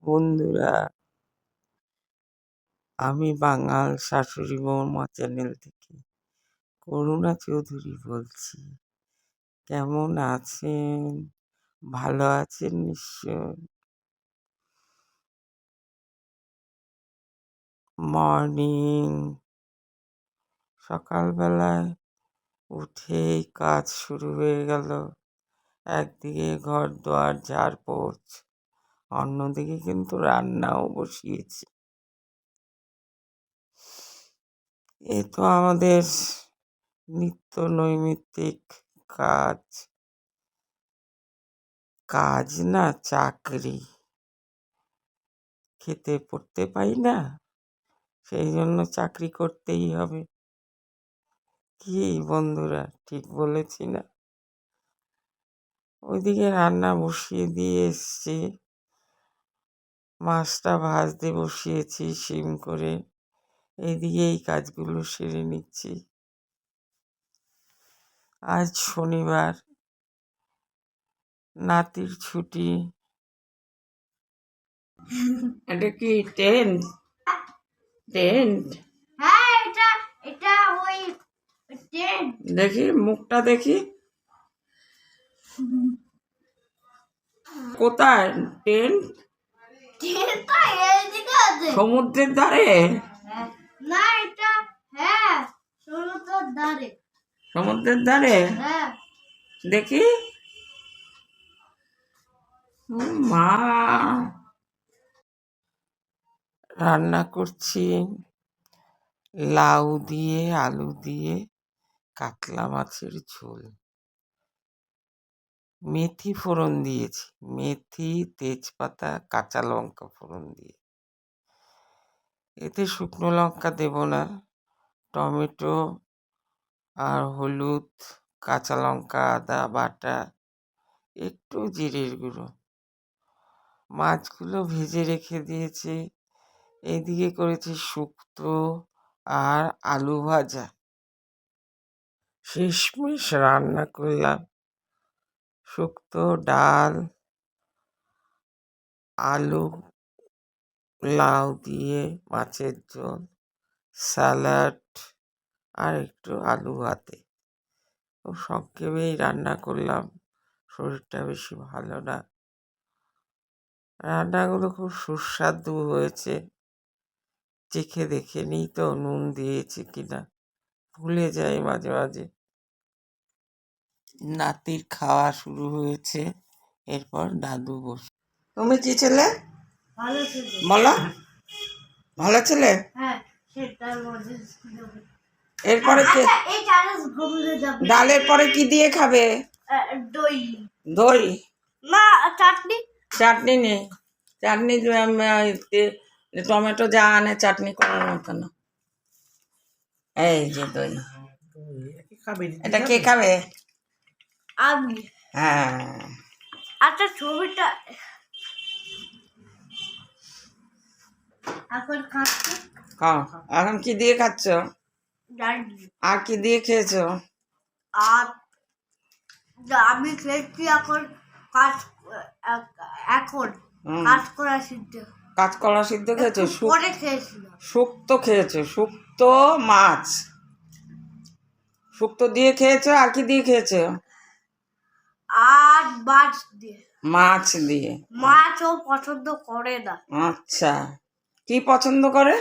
বন্ধুরা, আমি বাঙাল শাশুড়ি বৌমা চ্যানেল থেকে করুণা চৌধুরী বলছি। কেমন আছেন? ভালো আছেন নিশ্চয়। মর্নিং। সকালবেলায় উঠেই কাজ শুরু হয়ে গেল। একদিকে ঘর দুয়ার ঝাড় পোছ, অন্যদিকে কিন্তু রান্নাও বসিয়েছি। এ তো আমাদের নিত্য নৈমিত্তিক কাজ। কাজ না চাকরি, খেতে পড়তে পাই না, সেই জন্য চাকরি করতেই হবে। কি বন্ধুরা, ঠিক বলেছি না? ওইদিকে রান্না বসিয়ে দিয়ে এসছি, মাছটা ভাজতে বসিয়েছি শিম করে। এইদিকে এই কাজগুলো সেরে নিচ্ছি। আজ শনিবার, নাতির ছুটি। এটা কি টেন্ট? টেন্ট? হ্যাঁ, এটা ওই টেন্ট। দেখি মুখটা দেখি। কোথায় টেন্ট? টেন্টটা এইদিকে আছে। সমুদ্রের ধারে? না, এটা হ্যাঁ সমুদ্রের ধারে। সমুদ্রের ধারে? হ্যাঁ। দেখি। মা, রান্না করছি লাউ দিয়ে আলু দিয়ে কাতলা মাছের ঝোল। মেথি ফোড়ন দিয়েছি, মেথি, তেজপাতা, কাঁচা লঙ্কা ফোড়ন দিয়ে। এতে শুকনো লঙ্কা দেব না, টমেটো আর হলুদ, কাঁচা লঙ্কা, আদা বাটা, একটু জিরের গুঁড়ো। মাছগুলো ভেজে রেখে দিয়েছি। এদিকে করেছি শুক্তো আর আলু ভাজা। শেষমেশ রান্না করলাম শুক্তো, ডাল, আলু, লাউ দিয়ে মাছের ঝোল, স্যালাড আর একটু আলু ভাতে। ও সংক্ষেপেই রান্না করলাম, শরীরটা বেশি ভালো না। রান্নাগুলো খুব সুস্বাদু হয়েছে। চেখে দেখে নিই তো নুন দিয়েছি কিনা, ভুলে যাই মাঝে মাঝে। নাতির খাওয়া শুরু হয়েছে, এরপর দাদু বসে। তুমি কি ছেলে? ভালো ছিল। বলো, ভালো ছেলে? হ্যাঁ, সেটার মধ্যে এরপরে এই চানাচ ঘুমলে যাবে। ডালের পরে কি দিয়ে খাবে? দই। দই না, চাটনি। চাটনি নেই। চাটনি টমেটো যা আনে চাটনি করার মতো না। এই যে দই, এটা কে খাবে? আমি। হ্যাঁ। আচ্ছা, ছবিটা এখন খাচ্ছি। খাও। এখন কি দিয়ে খাচ্ছ? জানি। আর কি দিয়ে খেয়েছো? আর আমি খেয়েছি এখন এখন কাঁচকলা সিদ্ধ। কাঁচকলা সিদ্ধ খেয়েছো? পরে খেয়েছিলাম। শুক্তো খেয়েছো? শুক্তো মাছ, শুক্তো দিয়ে খেয়েছো। আর কি দিয়ে খেয়েছো? আর মাছ দিয়ে। মাছ দিয়ে। মাছ ও পছন্দ করে না। আচ্ছা, কি পছন্দ করে?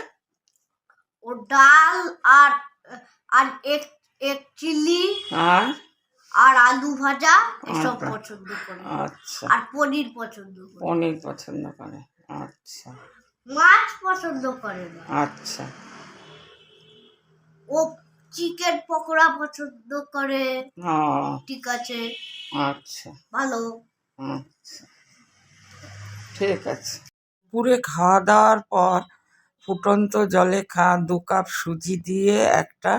ও ডাল আর আর এক এক চিলি আর আর আলু ভাজা এসব পছন্দ করে। আচ্ছা, আর পনির পছন্দ করে। পনির পছন্দ করে। আচ্ছা, মাছ পছন্দ করে না। আচ্ছা। ও চিকেন পকোড়া পছন্দ করে। ঠিক আছে, আচ্ছা, ভালো। আচ্ছা, ঠিক আছে। পুরে খাওয়া দাওয়ার পর ফুটন্ত জলে 2 কাপ সুজি দিয়ে একটা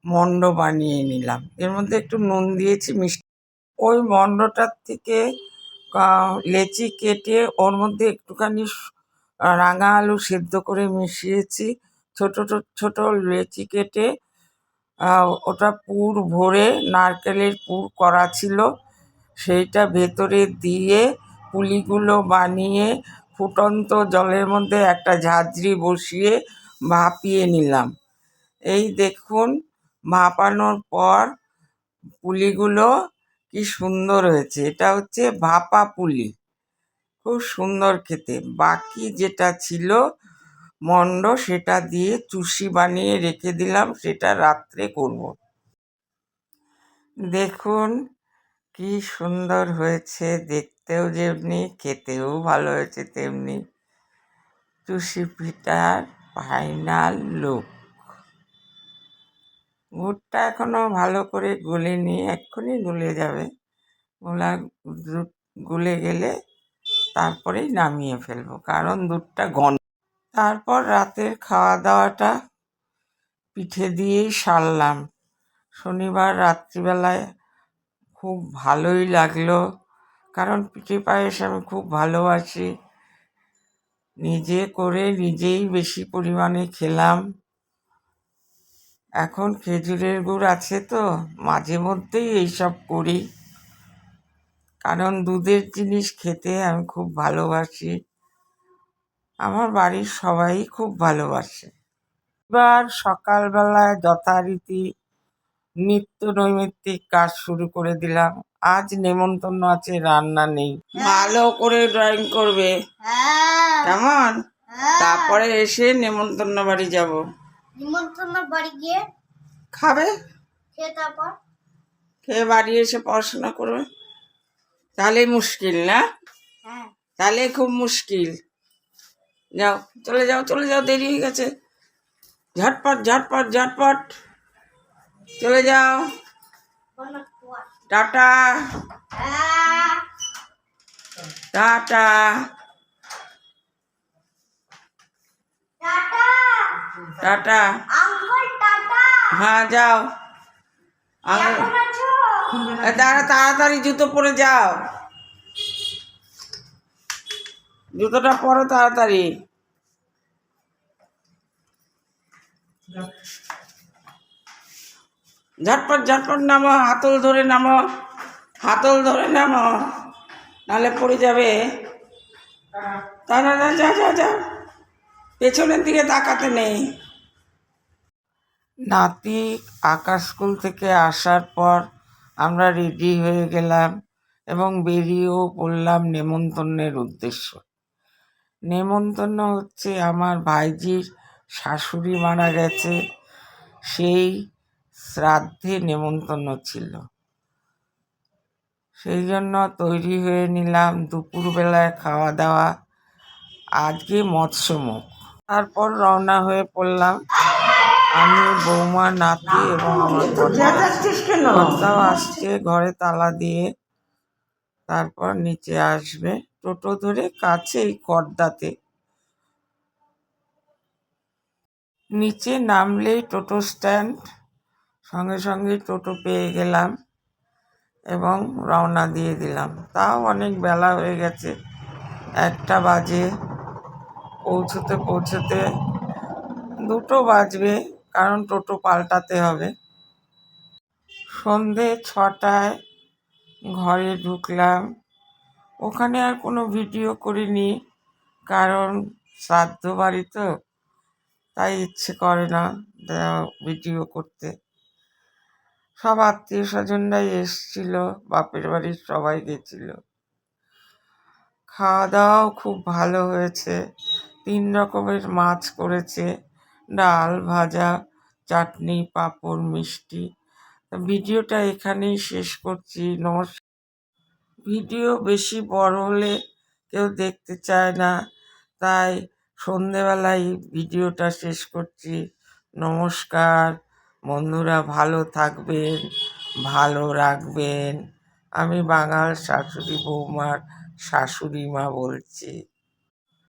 মণ্ড বানিয়ে নিলাম। এর মধ্যে একটু নুন দিয়েছি, মিষ্টি। ওই মণ্ডটার থেকে লেচি কেটে ওর মধ্যে একটুখানি রাঙা আলু সেদ্ধ করে মিশিয়েছি। ছোট ছোট লেচি কেটে ওটা পুর ভরে, নারকেলের পুর করা ছিল, সেইটা ভেতরে দিয়ে পুলিগুলো বানিয়ে ফুটন্ত জলের মধ্যে একটা ঝাঁঝরি বসিয়ে ভাপিয়ে নিলাম। এই দেখুন ভাপানোর পর পুলিগুলো কি সুন্দর হয়েছে। এটা হচ্ছে ভাপা পুলি, খুব সুন্দর খেতে। বাকি যেটা ছিল মন্ড সেটা দিয়ে চুষি বানিয়ে রেখে দিলাম, সেটা রাত্রে করব। দেখুন কি সুন্দর হয়েছে, দেখতেও যেমনি খেতেও ভালো হয়েছে তেমনি। চুষি পিঠার ফাইনাল লুক। গুড়টা এখনো ভালো করে গুলিনি, এক্ষুনি গুলে যাবে। দুধ গুলে গেলে তারপরেই নামিয়ে ফেলবো, কারণ দুধটা ঘন। তারপর রাতের খাওয়া দাওয়াটা পিঠে দিয়েই সারলাম। শনিবার রাত্রিবেলায় খুব ভালোই লাগলো, কারণ পিঠে পায়েস আমি খুব ভালোবাসি। নিজে করে নিজেই বেশি পরিমাণে খেলাম। এখন খেজুরের গুড় আছে তো মাঝে মধ্যেই এইসব করি, কারণ দুধের জিনিস খেতে আমি খুব ভালোবাসি। আমার বাড়ির সবাই খুব ভালোবাসে। এবার সকালবেলায় যথারীতি নিত্য নৈমিত্তিক কাজ শুরু করে দিলাম। আজ নেমন্তন্ন আছে, রান্না নেই। ভালো করে ড্রয়িং করবে, কেমন? তারপরে এসে নেমন্তন্ন বাড়ি যাব। নিমন্ত্রণ বাড়ি গিয়ে খাবে, তারপর খেয়ে বাড়ি এসে পড়াশোনা করবে। তাহলে মুশকিল না? তাহলে খুব মুশকিল। যাও, চলে যাও, চলে যাও, দেরি হয়ে গেছে। ঝটপট ঝটপট ঝটপট চলে যাও। Tata tata tata. হ্যাঁ যাও, তাড়াতাড়ি জুতো পরে যাও, জুতোটা পরো তাড়াতাড়ি। ঝটপট ঝটপট নামো, হাতল ধরে নামো, হাতল ধরে নামো, নাহলে পড়ে যাবে। তা না, যা যা যা, পেছনের দিকে তাকাতে নেই। নাতি আকাশ স্কুল থেকে আসার পর আমরা রেডি হয়ে গেলাম এবং বেরিয়েও পড়লাম নেমন্তন্নের উদ্দেশ্য। নেমন্তন্ন হচ্ছে আমার ভাইজির শাশুড়ি মারা গেছে, সেই শ্রাদ্ধে নেমন্তন্ন ছিল। সেই জন্য তৈরি হয়ে নিলাম। দুপুরবেলায় খাওয়া দাওয়া, আজকে মৎস্যমুখ। তারপর রওনা হয়ে পড়লাম আমি, বৌমা, নাতি এবং আমার কর্তাও আসছে ঘরে তালা দিয়ে। তারপর নিচে আসবে টোটো ধরে, কাছেই কর্দাতে। নিচে নামলেই টোটো স্ট্যান্ড, সঙ্গে সঙ্গে টোটো পেয়ে গেলাম এবং রওনা দিয়ে দিলাম। তাও অনেক বেলা হয়ে গেছে, 1টা বাজে। পৌঁছতে পৌঁছতে 2টো বাজবে, কারণ টোটো পাল্টাতে হবে। সন্ধে 6টায় ঘরে ঢুকলাম। ওখানে আর কোনো ভিডিও করিনি, কারণ শ্রাদ্ধ বাড়ি তো, তাই ইচ্ছে করে না ভিডিও করতে। সব আত্মীয় স্বজনরাই এসছিল, বাপের বাড়ির সবাই গেছিল। খাওয়া দাওয়াও খুব ভালো হয়েছে। 3 রকমের মাছ করেছে, ডাল, ভাজা, চাটনি, পাঁপড়, মিষ্টি। ভিডিওটা এখানেই শেষ করছি। নমস্কার। ভিডিও বেশি বড় হলে কেউ দেখতে চায় না, তাই সন্ধেবেলায় ভিডিওটা শেষ করছি। নমস্কার বন্ধুরা, ভালো থাকবেন, ভালো রাখবেন। আমি বাঙাল শাশুড়ি বৌমার শাশুড়ি মা বলছি।